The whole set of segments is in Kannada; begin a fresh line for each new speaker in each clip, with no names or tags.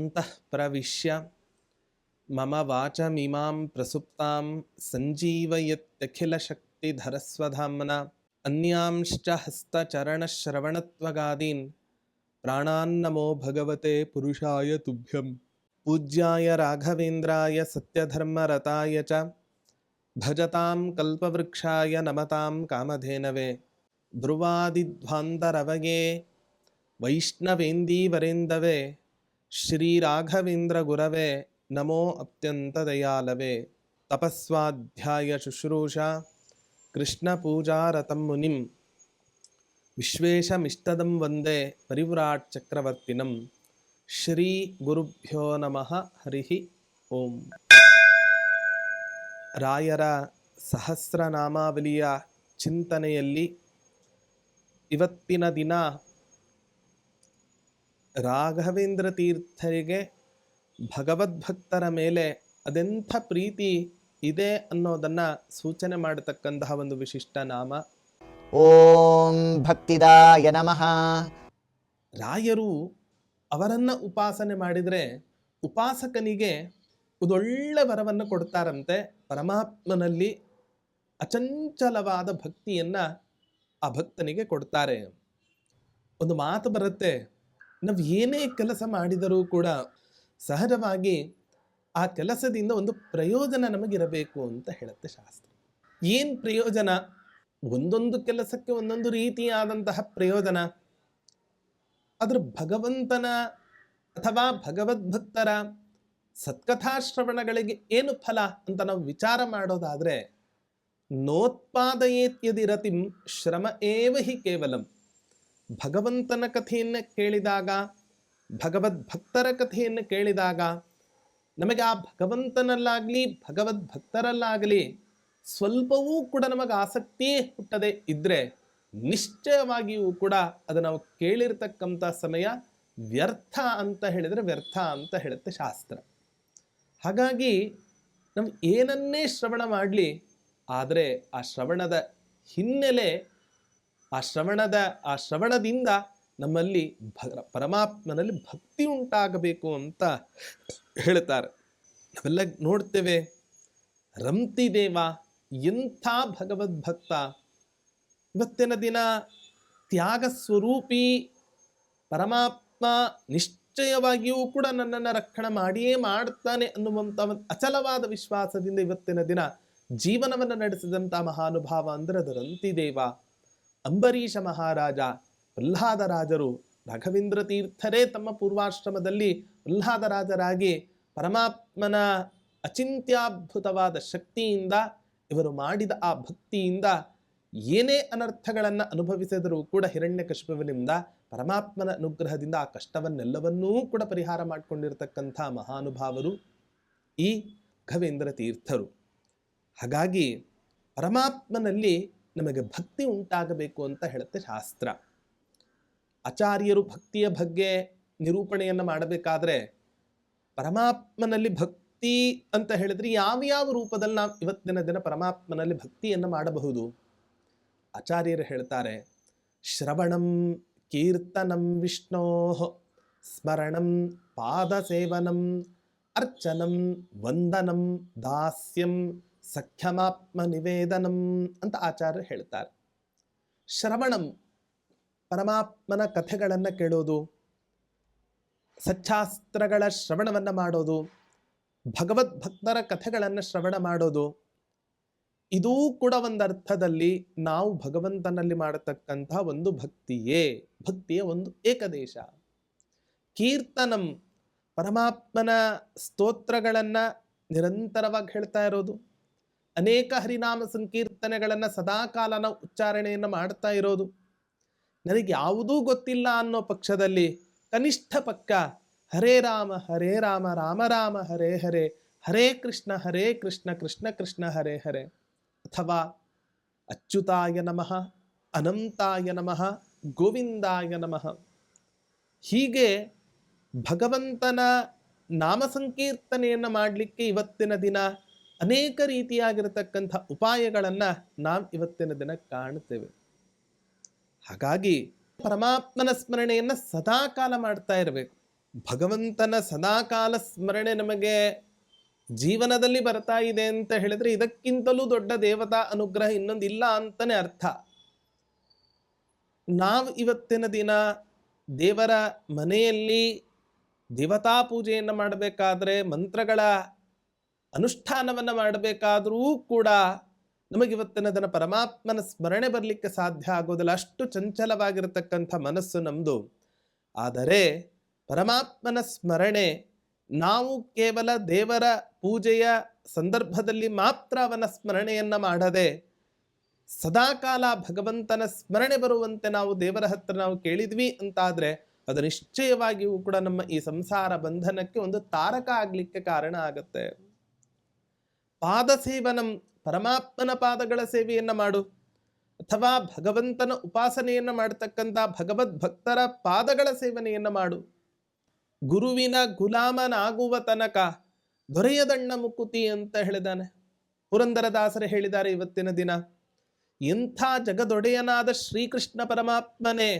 ಅಂತಃ ಪ್ರವಿಶ್ಯ ಮಮ ವಾಚಮಿಮಾಂ ಪ್ರಸುಪ್ತಾಂ ಸಂಜೀವಯತ್ಯಖಿಲಶಕ್ತಿಧರಸ್ವಧಾಮ್ನ ಅನ್ಯಾಂಶ್ಚ ಹಸ್ತಚರಣಶ್ರವಣತ್ವಗಾದೀನ್ ಪ್ರಾಣಾನ್ನಮೋ ಭಗವತೆ ಪುರುಷಾಯ ತುಭ್ಯಂ. ಪೂಜ್ಯಾಯ ರಾಘವೇಂದ್ರಾಯ ಸತ್ಯಧರ್ಮರತಾಯ ಚ ಭಜತಾಂ ಕಲ್ಪವೃಕ್ಷಾಯ ನಮತಾಂ ಕಾಮಧೇನವೇ. ಧ್ರುವಾದಿಧ್ವಾಂತರವಯೇ ವೈಷ್ಣವೇಂದೀವರೇಂದವೇ ಶ್ರೀರಾಘವೇಂದ್ರ ಗುರವೇ ನಮೋ ಅತ್ಯಂತದಯಾಲವೇ. ತಪಸ್ವಾಧ್ಯಾಯ ಶುಶ್ರೂಷಾ ಕೃಷ್ಣಪೂಜಾರತಂ ಮುನಿಂ ವಿಶ್ವೇಶಮಿಷ್ಟದಂ ವಂದೇ ಪರಿವ್ರಾಟ್ ಚಕ್ರವರ್ತಿನಂ. ಶ್ರೀ ಗುರುಭ್ಯೋ ನಮಃ. ಹರಿ ಓಂ. ರಾಯರ ಸಹಸ್ರನಾಮಾವಲಿಯ ಚಿಂತನೆಯಲ್ಲಿ ಇವತ್ತಿನ ದಿನ ರಾಘವೇಂದ್ರ ತೀರ್ಥರಿಗೆ ಭಗವದ್ಭಕ್ತರ ಮೇಲೆ ಅದೆಂಥ ಪ್ರೀತಿ ಇದೆ ಅನ್ನೋದನ್ನು ಸೂಚನೆ ಮಾಡತಕ್ಕಂತಹ ಒಂದು ವಿಶಿಷ್ಟ ನಾಮ.
ಓಂ ಭಕ್ತಿದಾಯ ನಮಃ.
ರಾಯರು ಅವರನ್ನು ಉಪಾಸನೆ ಮಾಡಿದರೆ ಉಪಾಸಕನಿಗೆ ಒಂದೊಳ್ಳೆ ವರವನ್ನು ಕೊಡ್ತಾರಂತೆ. ಪರಮಾತ್ಮನಲ್ಲಿ ಅಚಂಚಲವಾದ ಭಕ್ತಿಯನ್ನು ಆ ಭಕ್ತನಿಗೆ ಕೊಡ್ತಾರೆ. ಒಂದು ಮಾತು ಬರುತ್ತೆ, ನಾವು ಏನೇ ಕೆಲಸ ಮಾಡಿದರೂ ಕೂಡ ಸಹಜವಾಗಿ ಆ ಕೆಲಸದಿಂದ ಒಂದು ಪ್ರಯೋಜನ ನಮಗಿರಬೇಕು ಅಂತ ಹೇಳುತ್ತೆ ಶಾಸ್ತ್ರ. ಏನು ಪ್ರಯೋಜನ? ಒಂದೊಂದು ಕೆಲಸಕ್ಕೆ ಒಂದೊಂದು ರೀತಿಯಾದಂತಹ ಪ್ರಯೋಜನ. ಆದ್ರೆ ಭಗವಂತನ ಅಥವಾ ಭಗವದ್ಭಕ್ತರ ಸತ್ಕಥಾಶ್ರವಣಗಳಿಗೆ ಏನು ಫಲ ಅಂತ ನಾವು ವಿಚಾರ ಮಾಡೋದಾದ್ರೆ, ನೋತ್ಪಾದಯೇತ್ಯದಿರತಿಂ ಶ್ರಮ ಏವ ಹಿ ಕೇವಲಂ. ಭಗವಂತನ ಕಥೆಯನ್ನು ಕೇಳಿದಾಗ, ಭಗವದ್ಭಕ್ತರ ಕಥೆಯನ್ನು ಕೇಳಿದಾಗ ನಮಗೆ ಆ ಭಗವಂತನಲ್ಲಾಗಲಿ ಭಗವದ್ಭಕ್ತರಲ್ಲಾಗಲಿ ಸ್ವಲ್ಪವೂ ಕೂಡ ನಮಗೆ ಆಸಕ್ತಿಯೇ ಹುಟ್ಟದೆ ಇದ್ದರೆ ನಿಶ್ಚಯವಾಗಿಯೂ ಕೂಡ ಅದು ನಾವು ಕೇಳಿರ್ತಕ್ಕಂಥ ಸಮಯ ವ್ಯರ್ಥ ಅಂತ ಹೇಳಿದರೆ ವ್ಯರ್ಥ ಅಂತ ಹೇಳುತ್ತೆ ಶಾಸ್ತ್ರ. ಹಾಗಾಗಿ ನಾವು ಏನನ್ನೇ ಶ್ರವಣ ಮಾಡಲಿ, ಆದರೆ ಆ ಶ್ರವಣದ ಹಿನ್ನೆಲೆ, ಆ ಶ್ರವಣದಿಂದ ನಮ್ಮಲ್ಲಿ ಪರಮಾತ್ಮನಲ್ಲಿ ಭಕ್ತಿ ಉಂಟಾಗಬೇಕು ಅಂತ ಹೇಳ್ತಾರೆ. ನಾವೆಲ್ಲ ನೋಡ್ತೇವೆ, ರಂತಿದೇವ ಎಂಥ ಭಗವದ್ಭಕ್ತ. ಇವತ್ತಿನ ದಿನ ತ್ಯಾಗ ಸ್ವರೂಪಿ ಪರಮಾತ್ಮ ನಿಶ್ಚಯವಾಗಿಯೂ ಕೂಡ ನನ್ನನ್ನು ರಕ್ಷಣೆ ಮಾಡಿಯೇ ಮಾಡ್ತಾನೆ ಅನ್ನುವಂಥ ಒಂದು ಅಚಲವಾದ ವಿಶ್ವಾಸದಿಂದ ಇವತ್ತಿನ ದಿನ ಜೀವನವನ್ನು ನಡೆಸಿದಂಥ ಮಹಾನುಭಾವ ಅಂದರೆ ಅದು ರಂತಿದೇವ. ಅಂಬರೀಷ ಮಹಾರಾಜ, ಪ್ರಹ್ಲಾದರಾಜರು, ರಾಘವೇಂದ್ರ ತೀರ್ಥರೇ ತಮ್ಮ ಪೂರ್ವಾಶ್ರಮದಲ್ಲಿ ಪ್ರಹ್ಲಾದರಾಜರಾಗಿ ಪರಮಾತ್ಮನ ಅಚಿಂತ್ಯದ್ಭುತವಾದ ಶಕ್ತಿಯಿಂದ, ಇವರು ಮಾಡಿದ ಆ ಭಕ್ತಿಯಿಂದ ಏನೇ ಅನರ್ಥಗಳನ್ನು ಅನುಭವಿಸಿದರೂ ಕೂಡ ಹಿರಣ್ಯಕಶಿಪುವಿನಿಂದ ಪರಮಾತ್ಮನ ಅನುಗ್ರಹದಿಂದ ಆ ಕಷ್ಟವನ್ನೆಲ್ಲವನ್ನೂ ಕೂಡ ಪರಿಹಾರ ಮಾಡಿಕೊಂಡಿರ್ತಕ್ಕಂಥ ಮಹಾನುಭಾವರು ಈ ರಾಘವೇಂದ್ರ ತೀರ್ಥರು. ಹಾಗಾಗಿ ಪರಮಾತ್ಮನಲ್ಲಿ ನಮಗೆ ಭಕ್ತಿ ಉಂಟಾಗಬೇಕು ಅಂತ ಹೇಳುತ್ತೆ ಶಾಸ್ತ್ರ. ಆಚಾರ್ಯರು ಭಕ್ತಿಯ ಬಗ್ಗೆ ನಿರೂಪಣೆಯನ್ನು ಮಾಡಬೇಕಾದ್ರೆ ಪರಮಾತ್ಮನಲ್ಲಿ ಭಕ್ತಿ ಅಂತ ಹೇಳಿದ್ರೆ ಯಾವ ರೂಪದಲ್ಲಿ ನಾವು ಇವತ್ತಿನ ದಿನ ಪರಮಾತ್ಮನಲ್ಲಿ ಭಕ್ತಿಯನ್ನು ಮಾಡಬಹುದು? ಆಚಾರ್ಯರು ಹೇಳ್ತಾರೆ, ಶ್ರವಣಂ ಕೀರ್ತನಂ ವಿಷ್ಣೋ ಸ್ಮರಣಂ ಪಾದಸೇವನಂ ಅರ್ಚನಂ ವಂದನಂ ದಾಸ್ಯಂ ಸಖ್ಯಮಾತ್ಮ ನಿವೇದನಂ ಅಂತ ಆಚಾರ್ಯರು ಹೇಳ್ತಾರೆ. ಶ್ರವಣಂ ಪರಮಾತ್ಮನ ಕಥೆಗಳನ್ನು ಕೇಳೋದು, ಸಚ್ಚಾಸ್ತ್ರಗಳ ಶ್ರವಣವನ್ನು ಮಾಡೋದು, ಭಗವದ್ಭಕ್ತರ ಕಥೆಗಳನ್ನು ಶ್ರವಣ ಮಾಡೋದು, ಇದೂ ಕೂಡ ಒಂದರ್ಥದಲ್ಲಿ ನಾವು ಭಗವಂತನಲ್ಲಿ ಮಾಡತಕ್ಕಂಥ ಒಂದು ಭಕ್ತಿಯ ಒಂದು ಏಕದೇಶ. ಕೀರ್ತನಂ ಪರಮಾತ್ಮನ ಸ್ತೋತ್ರಗಳನ್ನು ನಿರಂತರವಾಗಿ ಹೇಳ್ತಾ ಇರೋದು, ಅನೇಕ ಹರಿನಾಮ ಸಂಕೀರ್ತನೆಗಳನ್ನು ಸದಾಕಾಲ ನಾವು ಉಚ್ಚಾರಣೆಯನ್ನು ಮಾಡ್ತಾ ಇರೋದು. ನನಗೆ ಯಾವುದೂ ಗೊತ್ತಿಲ್ಲ ಅನ್ನೋ ಪಕ್ಷದಲ್ಲಿ ಕನಿಷ್ಠ ಪಕ್ಷ ಹರೇ ರಾಮ ರಾಮ ರಾಮ ಹರೇ ಹರೇ, ಹರೇ ಕೃಷ್ಣ ಕೃಷ್ಣ ಕೃಷ್ಣ ಹರೇ ಹರೇ, ಅಥವಾ ಅಚ್ಯುತಾಯ ನಮಃ, ಅನಂತಾಯ ನಮಃ, ಗೋವಿಂದಾಯ ನಮಃ. ಹೀಗೆ ಭಗವಂತನ ನಾಮ ಸಂಕೀರ್ತನೆಯನ್ನು ಮಾಡಲಿಕ್ಕೆ ಇವತ್ತಿನ ದಿನ ಅನೇಕ ರೀತಿಯಾಗಿರತಕ್ಕಂಥ ಉಪಾಯಗಳನ್ನು ನಾವು ಇವತ್ತಿನ ದಿನ ಕಾಣುತ್ತೇವೆ. ಹಾಗಾಗಿ ಪರಮಾತ್ಮನ ಸ್ಮರಣೆಯನ್ನು ಸದಾಕಾಲ ಮಾಡ್ತಾ ಇರಬೇಕು. ಭಗವಂತನ ಸದಾಕಾಲ ಸ್ಮರಣೆ ನಮಗೆ ಜೀವನದಲ್ಲಿ ಬರ್ತಾ ಇದೆ ಅಂತ ಹೇಳಿದ್ರೆ ಇದಕ್ಕಿಂತಲೂ ದೊಡ್ಡ ದೇವತಾ ಅನುಗ್ರಹ ಇನ್ನೊಂದಿಲ್ಲ ಅಂತಾನೆ ಅರ್ಥ. ನಾವು ಇವತ್ತಿನ ದಿನ ದೇವರ ಮನೆಯಲ್ಲಿ ದೇವತಾ ಪೂಜೆಯನ್ನು ಮಾಡಬೇಕಾದ್ರೆ, ಮಂತ್ರಗಳ ಅನುಷ್ಠಾನವನ್ನು ಮಾಡಬೇಕಾದರೂ ಕೂಡ ನಮಗಿವತ್ತಿನ ದಿನ ಪರಮಾತ್ಮನ ಸ್ಮರಣೆ ಬರಲಿಕ್ಕೆ ಸಾಧ್ಯ ಆಗೋದಿಲ್ಲ. ಅಷ್ಟು ಚಂಚಲವಾಗಿರತಕ್ಕಂಥ ಮನಸ್ಸು ನಮ್ಮದು. ಆದರೆ ಪರಮಾತ್ಮನ ಸ್ಮರಣೆ ನಾವು ಕೇವಲ ದೇವರ ಪೂಜೆಯ ಸಂದರ್ಭದಲ್ಲಿ ಮಾತ್ರ ಅವನ ಸ್ಮರಣೆಯನ್ನು ಮಾಡದೆ ಸದಾಕಾಲ ಭಗವಂತನ ಸ್ಮರಣೆ ಬರುವಂತೆ ನಾವು ದೇವರ ಹತ್ರ ನಾವು ಕೇಳಿದ್ವಿ ಅಂತಾದರೆ ಅದು ನಿಶ್ಚಯವಾಗಿಯೂ ಕೂಡ ನಮ್ಮ ಈ ಸಂಸಾರ ಬಂಧನಕ್ಕೆ ಒಂದು ತಾರಕ ಆಗಲಿಕ್ಕೆ ಕಾರಣ ಆಗುತ್ತೆ. ಪಾದ ಸೇವನಂ, ಪರಮಾತ್ಮನ ಪಾದಗಳ ಸೇವೆಯನ್ನು ಮಾಡು, ಅಥವಾ ಭಗವಂತನ ಉಪಾಸನೆಯನ್ನು ಮಾಡತಕ್ಕಂಥ ಭಗವದ್ ಭಕ್ತರ ಪಾದಗಳ ಸೇವನೆಯನ್ನು ಮಾಡು. ಗುರುವಿನ ಗುಲಾಮನಾಗುವ ತನಕ ದೊರೆಯದಣ್ಣ ಮುಕುತಿ ಅಂತ ಹೇಳಿದಾನೆ. ಪುರಂದರದಾಸರು ಹೇಳಿದ್ದಾರೆ ಇವತ್ತಿನ ದಿನ, ಎಂಥ ಜಗದೊಡೆಯನಾದ ಶ್ರೀಕೃಷ್ಣ ಪರಮಾತ್ಮನೇ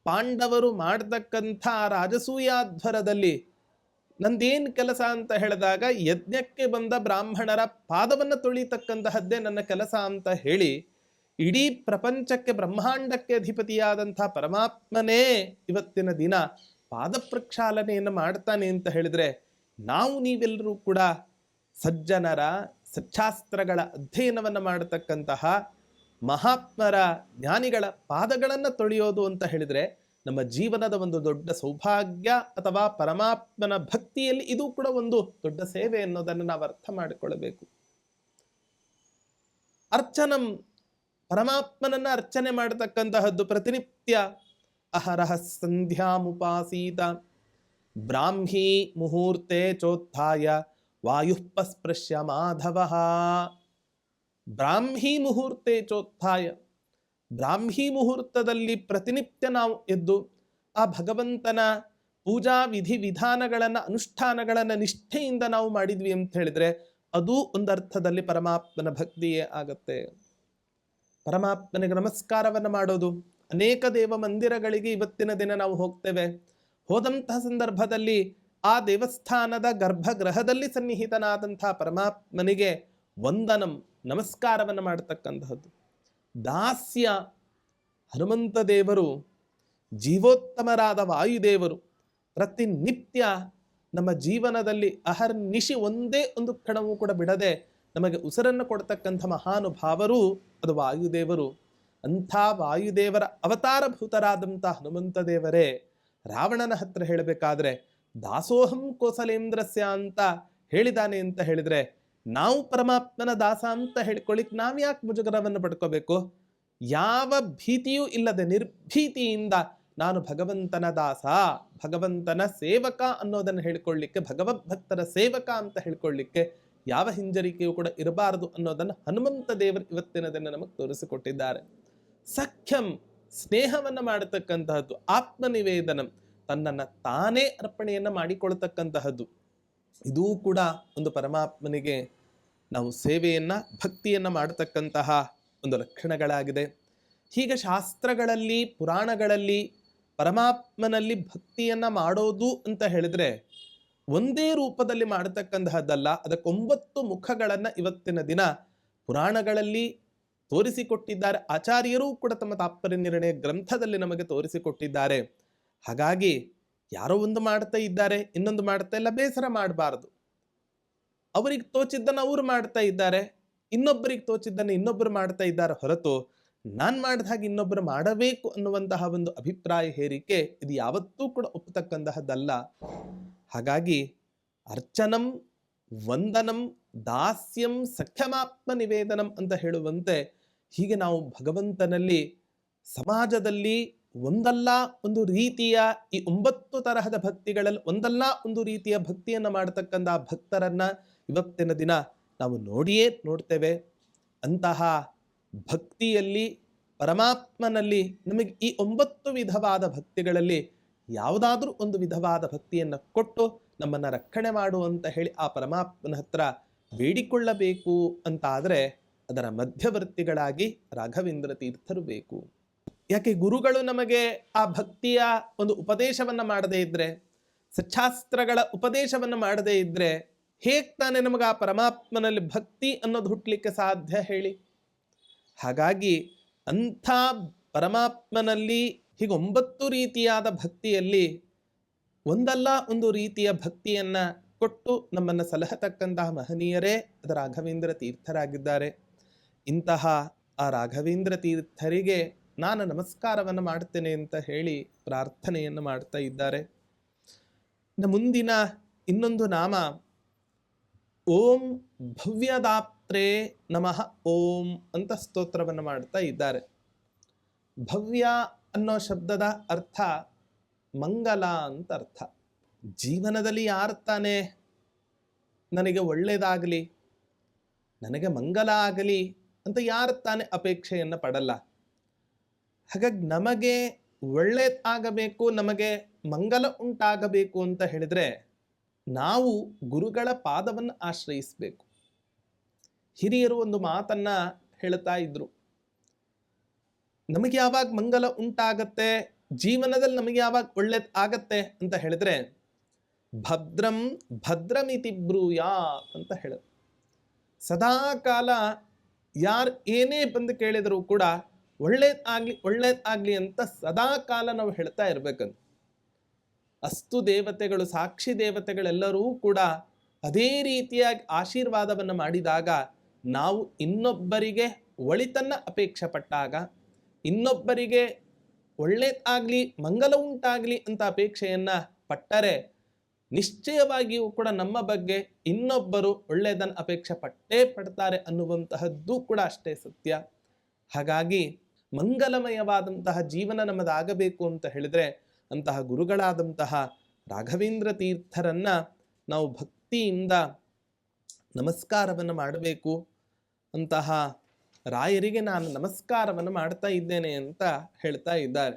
ಪಾಂಡವರು ಮಾಡತಕ್ಕಂಥ ರಾಜಸೂಯಾಧ್ವರದಲ್ಲಿ ನಂದೇನು ಕೆಲಸ ಅಂತ ಹೇಳಿದಾಗ ಯಜ್ಞಕ್ಕೆ ಬಂದ ಬ್ರಾಹ್ಮಣರ ಪಾದವನ್ನು ತೊಳಿತಕ್ಕಂತಹದ್ದೇ ನನ್ನ ಕೆಲಸ ಅಂತ ಹೇಳಿ ಇಡೀ ಪ್ರಪಂಚಕ್ಕೆ ಬ್ರಹ್ಮಾಂಡಕ್ಕೆ ಅಧಿಪತಿಯಾದಂಥ ಪರಮಾತ್ಮನೇ ಇವತ್ತಿನ ದಿನ ಪಾದ ಪ್ರಕ್ಷಾಲನೆಯನ್ನು ಮಾಡ್ತಾನೆ ಅಂತ ಹೇಳಿದ್ರೆ ನಾವು ನೀವೆಲ್ಲರೂ ಕೂಡ ಸಜ್ಜನರ ಸಚ್ಚಾಸ್ತ್ರಗಳ ಅಧ್ಯಯನವನ್ನು ಮಾಡತಕ್ಕಂತಹ ಮಹಾತ್ಮರ ಜ್ಞಾನಿಗಳ ಪಾದಗಳನ್ನು ತೊಳೆಯೋದು ಅಂತ ಹೇಳಿದ್ರೆ ನಮ್ಮ ಜೀವನದ ಒಂದು ದೊಡ್ಡ ಸೌಭಾಗ್ಯ, ಅಥವಾ ಪರಮಾತ್ಮನ ಭಕ್ತಿಯಲ್ಲಿ ಇದು ಕೂಡ ಒಂದು ದೊಡ್ಡ ಸೇವೆ ಅನ್ನೋದನ್ನು ನಾವು ಅರ್ಥ ಮಾಡಿಕೊಳ್ಳಬೇಕು. ಅರ್ಚನಂ, ಪರಮಾತ್ಮನನ್ನ ಅರ್ಚನೆ ಮಾಡತಕ್ಕಂತಹದ್ದು ಪ್ರತಿನಿತ್ಯ. ಅಹರಹ ಸಂಧ್ಯಾಮುಪಾಸೀತ ಬ್ರಾಹ್ಮೀ ಮುಹೂರ್ತೆ ಚೋತ್ಥಾಯ ವಾಯುಃಪಸ್ಪೃಶ್ಯ ಮಾಧವಃ. ಬ್ರಾಹ್ಮೀ ಮುಹೂರ್ತೆ ಚೋತ್ಥಾಯ, ಬ್ರಾಹ್ಮೀ ಮುಹೂರ್ತದಲ್ಲಿ ಪ್ರತಿನಿತ್ಯ ನಾವು ಎದ್ದು ಆ ಭಗವಂತನ ಪೂಜಾ ವಿಧಿ ವಿಧಾನಗಳನ್ನು ಅನುಷ್ಠಾನಗಳನ್ನು ನಿಷ್ಠೆಯಿಂದ ನಾವು ಮಾಡಿದ್ವಿ ಅಂತ ಹೇಳಿದ್ರೆ ಅದು ಒಂದರ್ಥದಲ್ಲಿ ಪರಮಾತ್ಮನ ಭಕ್ತಿಯೇ ಆಗತ್ತೆ. ಪರಮಾತ್ಮನಿಗೆ ನಮಸ್ಕಾರವನ್ನು ಮಾಡೋದು. ಅನೇಕ ದೇವ ಮಂದಿರಗಳಿಗೆ ಇವತ್ತಿನ ದಿನ ನಾವು ಹೋಗ್ತೇವೆ. ಹೋದಂತಹ ಸಂದರ್ಭದಲ್ಲಿ ಆ ದೇವಸ್ಥಾನದ ಗರ್ಭಗೃಹದಲ್ಲಿ ಸನ್ನಿಹಿತನಾದಂತಹ ಪರಮಾತ್ಮನಿಗೆ ವಂದನಂ, ನಮಸ್ಕಾರವನ್ನು ಮಾಡತಕ್ಕಂತಹದ್ದು. ದಾಸ್ಯ, ಹನುಮಂತ ದೇವರು, ಜೀವೋತ್ತಮರಾದ ವಾಯುದೇವರು ಪ್ರತಿನಿತ್ಯ ನಮ್ಮ ಜೀವನದಲ್ಲಿ ಅಹರ್ನಿಶಿ ಒಂದೇ ಒಂದು ಕ್ಷಣವೂ ಕೂಡ ಬಿಡದೆ ನಮಗೆ ಉಸಿರನ್ನು ಕೊಡ್ತಕ್ಕಂಥ ಮಹಾನುಭಾವರು ಅದು ವಾಯುದೇವರು. ಅಂಥ ವಾಯುದೇವರ ಅವತಾರಭೂತರಾದಂಥ ಹನುಮಂತ ದೇವರೇ ರಾವಣನ ಹತ್ರ ಹೇಳಬೇಕಾದ್ರೆ ದಾಸೋಹಂ ಕೋಸಲೇಂದ್ರಸ್ಯ ಅಂತ ಹೇಳಿದಾನೆ ಅಂತ ಹೇಳಿದ್ರೆ ನಾವು ಪರಮಾತ್ಮನ ದಾಸ ಅಂತ ಹೇಳ್ಕೊಳ್ಳಿಕ್ಕೆ ನಾವ್ಯಾಕೆ ಮುಜುಗರವನ್ನು ಪಡ್ಕೋಬೇಕು? ಯಾವ ಭೀತಿಯೂ ಇಲ್ಲದೆ ನಿರ್ಭೀತಿಯಿಂದ ನಾನು ಭಗವಂತನ ದಾಸ, ಭಗವಂತನ ಸೇವಕ ಅನ್ನೋದನ್ನು ಹೇಳ್ಕೊಳ್ಳಿಕ್ಕೆ, ಭಗವದ್ಭಕ್ತರ ಸೇವಕ ಅಂತ ಹೇಳ್ಕೊಳ್ಳಿಕ್ಕೆ ಯಾವ ಹಿಂಜರಿಕೆಯೂ ಕೂಡ ಇರಬಾರದು ಅನ್ನೋದನ್ನು ಹನುಮಂತ ದೇವರು ಇವತ್ತಿನ ದಿನ ನಮಗೆ ತೋರಿಸಿಕೊಟ್ಟಿದ್ದಾರೆ. ಸಖ್ಯಂ, ಸ್ನೇಹವನ್ನು ಮಾಡತಕ್ಕಂತಹದ್ದು. ಆತ್ಮನಿವೇದನಂ, ತನ್ನನ್ನು ತಾನೇ ಅರ್ಪಣೆಯನ್ನು ಮಾಡಿಕೊಳ್ತಕ್ಕಂತಹದ್ದು. ಇದೂ ಕೂಡ ಒಂದು ಪರಮಾತ್ಮನಿಗೆ ನಾವು ಸೇವೆಯನ್ನು ಭಕ್ತಿಯನ್ನು ಮಾಡತಕ್ಕಂತಹ ಒಂದು ಲಕ್ಷಣಗಳಾಗಿದೆ. ಹೀಗೆ ಶಾಸ್ತ್ರಗಳಲ್ಲಿ ಪುರಾಣಗಳಲ್ಲಿ ಪರಮಾತ್ಮನಲ್ಲಿ ಭಕ್ತಿಯನ್ನು ಮಾಡೋದು ಅಂತ ಹೇಳಿದ್ರೆ ಒಂದೇ ರೂಪದಲ್ಲಿ ಮಾಡತಕ್ಕಂತಹದ್ದಲ್ಲ. ಅದಕ್ಕೆ 9 ಮುಖಗಳನ್ನು ಇವತ್ತಿನ ದಿನ ಪುರಾಣಗಳಲ್ಲಿ ತೋರಿಸಿಕೊಟ್ಟಿದ್ದಾರೆ. ಆಚಾರ್ಯರೂ ಕೂಡ ತಮ್ಮ ತಾತ್ಪರ್ಯ ನಿರ್ಣಯ ಗ್ರಂಥದಲ್ಲಿ ನಮಗೆ ತೋರಿಸಿಕೊಟ್ಟಿದ್ದಾರೆ. ಹಾಗಾಗಿ ಯಾರೋ ಒಂದು ಮಾಡ್ತಾ ಇದ್ದಾರೆ, ಇನ್ನೊಂದು ಮಾಡ್ತಾ ಇಲ್ಲ, ಬೇಸರ ಮಾಡಬಾರದು. ಅವರಿಗೆ ತೋಚಿದ್ದನ್ನು ಅವರು ಮಾಡ್ತಾ ಇದ್ದಾರೆ, ಇನ್ನೊಬ್ಬರಿಗೆ ತೋಚಿದ್ದನ್ನು ಇನ್ನೊಬ್ಬರು ಮಾಡ್ತಾ ಇದ್ದಾರೆ ಹೊರತು ನಾನು ಮಾಡಿದ ಹಾಗೆ ಇನ್ನೊಬ್ಬರು ಮಾಡಬೇಕು ಅನ್ನುವಂತಹ ಒಂದು ಅಭಿಪ್ರಾಯ ಹೇರಿಕೆ ಇದು ಯಾವತ್ತೂ ಕೂಡ ಒಪ್ಪತಕ್ಕಂತಹದ್ದಲ್ಲ. ಹಾಗಾಗಿ ಅರ್ಚನಂ, ವಂದನಂ, ದಾಸ್ಯಂ, ಸಖ್ಯಮಾತ್ಮ ನಿವೇದನಂ ಅಂತ ಹೇಳುವಂತೆ ಹೀಗೆ ನಾವು ಭಗವಂತನಲ್ಲಿ ಸಮಾಜದಲ್ಲಿ ಒಂದಲ್ಲ ಒಂದು ರೀತಿಯ ಈ 9 ತರಹದ ಭಕ್ತಿಗಳಲ್ಲಿ ಒಂದಲ್ಲ ಒಂದು ರೀತಿಯ ಭಕ್ತಿಯನ್ನು ಮಾಡತಕ್ಕಂಥ ಭಕ್ತರನ್ನ ಇವತ್ತಿನ ದಿನ ನಾವು ನೋಡಿಯೇ ನೋಡ್ತೇವೆ. ಅಂತಹ ಭಕ್ತಿಯಲ್ಲಿ ಪರಮಾತ್ಮನಲ್ಲಿ ನಮಗೆ ಈ 9 ವಿಧವಾದ ಭಕ್ತಿಗಳಲ್ಲಿ ಯಾವುದಾದ್ರೂ ಒಂದು ವಿಧವಾದ ಭಕ್ತಿಯನ್ನು ಕೊಟ್ಟು ನಮ್ಮನ್ನು ರಕ್ಷಣೆ ಮಾಡು ಅಂತ ಹೇಳಿ ಆ ಪರಮಾತ್ಮನ ಹತ್ರ ಬೇಡಿಕೊಳ್ಳಬೇಕು ಅಂತಾದರೆ ಅದರ ಮಧ್ಯವರ್ತಿಗಳಾಗಿ ರಾಘವೇಂದ್ರ ತೀರ್ಥರು ಬೇಕು. ಯಾಕೆ ಗುರುಗಳು ನಮಗೆ ಆ ಭಕ್ತಿಯ ಒಂದು ಉಪದೇಶವನ್ನು ಮಾಡದೇ ಇದ್ರೆ, ಸಚ್ಚಾಸ್ತ್ರಗಳ ಉಪದೇಶವನ್ನು ಮಾಡದೇ ಇದ್ರೆ ಹೇಗೆ ತಾನೇ ನಮಗೆ ಆ ಪರಮಾತ್ಮನಲ್ಲಿ ಭಕ್ತಿ ಅನ್ನೋದು ಹುಟ್ಟಲಿಕ್ಕೆ ಸಾಧ್ಯ ಹೇಳಿ? ಹಾಗಾಗಿ ಅಂಥ ಪರಮಾತ್ಮನಲ್ಲಿ ಹೀಗೆ 9 ರೀತಿಯಾದ ಭಕ್ತಿಯಲ್ಲಿ ಒಂದಲ್ಲ ಒಂದು ರೀತಿಯ ಭಕ್ತಿಯನ್ನ ಕೊಟ್ಟು ನಮ್ಮನ್ನು ಸಲಹತಕ್ಕಂತಹ ಮಹನೀಯರೇ ಅದು ರಾಘವೇಂದ್ರ ತೀರ್ಥರಾಗಿದ್ದಾರೆ. ಇಂತಹ ಆ ರಾಘವೇಂದ್ರ ತೀರ್ಥರಿಗೆ ನಾನು ನಮಸ್ಕಾರವನ್ನು ಮಾಡ್ತೇನೆ ಅಂತ ಹೇಳಿ ಪ್ರಾರ್ಥನೆಯನ್ನು ಮಾಡ್ತಾ ಇದ್ದಾರೆ. ಮುಂದಿನ ಇನ್ನೊಂದು ನಾಮ ಓಂ ಭವ್ಯದಾಪ್ತ್ರೇ ನಮಃ ಓಂ ಅಂತ ಸ್ತೋತ್ರವನ್ನು ಮಾಡ್ತಾ ಇದ್ದಾರೆ. ಭವ್ಯ ಅನ್ನೋ ಶಬ್ದದ ಅರ್ಥ ಮಂಗಲ ಅಂತ ಅರ್ಥ. ಜೀವನದಲ್ಲಿ ಯಾರು ತಾನೇ ನನಗೆ ಒಳ್ಳೆಯದಾಗಲಿ, ನನಗೆ ಮಂಗಲ ಆಗಲಿ ಅಂತ ಯಾರು ತಾನೇ ಅಪೇಕ್ಷೆಯನ್ನು ಪಡಲ್ಲ. ಹಾಗಾಗಿ ನಮಗೆ ಒಳ್ಳೆಯದಾಗಬೇಕು, ನಮಗೆ ಮಂಗಲ ಉಂಟಾಗಬೇಕು ಅಂತ ಹೇಳಿದ್ರೆ ನಾವು ಗುರುಗಳ ಪಾದವನ್ನು ಆಶ್ರಯಿಸಬೇಕು. ಹಿರಿಯರು ಒಂದು ಮಾತನ್ನ ಹೇಳ್ತಾ ಇದ್ರು, ನಮಗೆ ಯಾವಾಗ ಮಂಗಲ ಉಂಟಾಗತ್ತೆ, ಜೀವನದಲ್ಲಿ ನಮಗೆ ಯಾವಾಗ ಒಳ್ಳೇದು ಆಗತ್ತೆ ಅಂತ ಹೇಳಿದ್ರೆ ಭದ್ರಂ ಭದ್ರಮಿತಿ ಬ್ರೂಯಾತ್ ಅಂತ ಹೇಳೋದು. ಸದಾ ಕಾಲ ಯಾರು ಏನೇ ಬಂದು ಕೇಳಿದರೂ ಕೂಡ ಒಳ್ಳೇದಾಗ್ಲಿ ಅಂತ ಸದಾ ಕಾಲ ನಾವು ಹೇಳ್ತಾ ಇರ್ಬೇಕಂತ. ಅಸ್ತು ದೇವತೆಗಳು, ಸಾಕ್ಷಿ ದೇವತೆಗಳೆಲ್ಲರೂ ಕೂಡ ಅದೇ ರೀತಿಯಾಗಿ ಆಶೀರ್ವಾದವನ್ನು ಮಾಡಿದಾಗ ನಾವು ಇನ್ನೊಬ್ಬರಿಗೆ ಒಳಿತನ್ನ ಅಪೇಕ್ಷೆ ಪಟ್ಟಾಗ, ಇನ್ನೊಬ್ಬರಿಗೆ ಒಳ್ಳೇದಾಗ್ಲಿ ಮಂಗಲ ಉಂಟಾಗ್ಲಿ ಅಂತ ಅಪೇಕ್ಷೆಯನ್ನ ಪಟ್ಟರೆ ನಿಶ್ಚಯವಾಗಿಯೂ ಕೂಡ ನಮ್ಮ ಬಗ್ಗೆ ಇನ್ನೊಬ್ಬರು ಒಳ್ಳೆಯದನ್ನು ಅಪೇಕ್ಷೆ ಪಟ್ಟೇ ಪಡ್ತಾರೆ ಅನ್ನುವಂತಹದ್ದು ಕೂಡ ಅಷ್ಟೇ ಸತ್ಯ. ಹಾಗಾಗಿ ಮಂಗಲಮಯವಾದಂತಹ ಜೀವನ ನಮ್ಮದಾಗಬೇಕು ಅಂತ ಹೇಳಿದ್ರೆ ಅಂತಹ ಗುರುಗಳಾದಂತಹ ರಾಘವೇಂದ್ರ ತೀರ್ಥರನ್ನ ನಾವು ಭಕ್ತಿಯಿಂದ ನಮಸ್ಕಾರವನ್ನು ಮಾಡಬೇಕು. ಅಂತಹ ರಾಯರಿಗೆ ನಾನು ನಮಸ್ಕಾರವನ್ನು ಮಾಡ್ತಾ ಇದ್ದೇನೆ ಅಂತ ಹೇಳ್ತಾ ಇದ್ದಾರೆ.